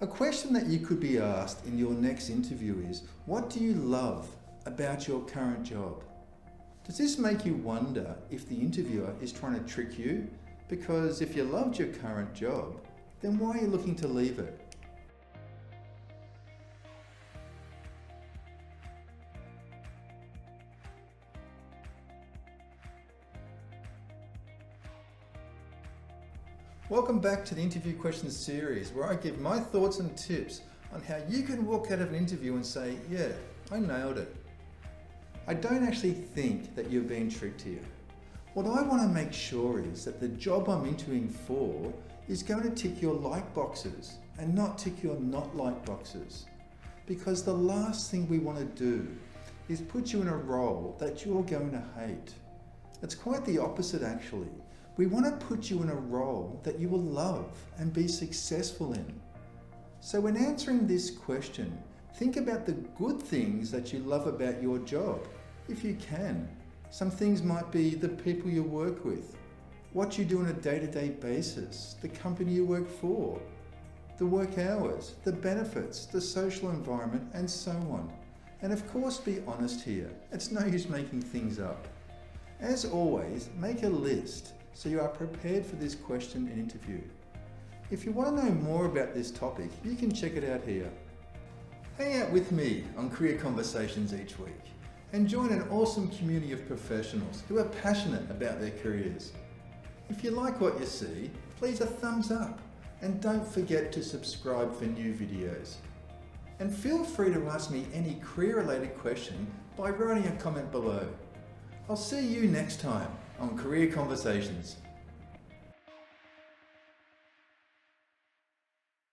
A question that you could be asked in your next interview is, what do you love about your current job? Does this make you wonder if the interviewer is trying to trick you? Because if you loved your current job, then why are you looking to leave it? Welcome back to the interview questions series, where I give my thoughts and tips on how you can walk out of an interview and say, yeah, I nailed it. I don't actually think that you're being tricked here. What I want to make sure is that the job I'm interviewing for is going to tick your like boxes and not tick your not like boxes. Because the last thing we want to do is put you in a role that you're going to hate. It's quite the opposite actually. We want to put you in a role that you will love and be successful in. So when answering this question, think about the good things that you love about your job, if you can. Some things might be the people you work with, what you do on a day-to-day basis, the company you work for, the work hours, the benefits, the social environment, and so on. And of course, be honest here. It's no use making things up. As always, make a list so you are prepared for this question and interview. If you want to know more about this topic, you can check it out here. Hang out with me on Career Conversations each week and join an awesome community of professionals who are passionate about their careers. If you like what you see, please a thumbs up and don't forget to subscribe for new videos. And feel free to ask me any career-related question by writing a comment below. I'll see you next time on Career Conversations.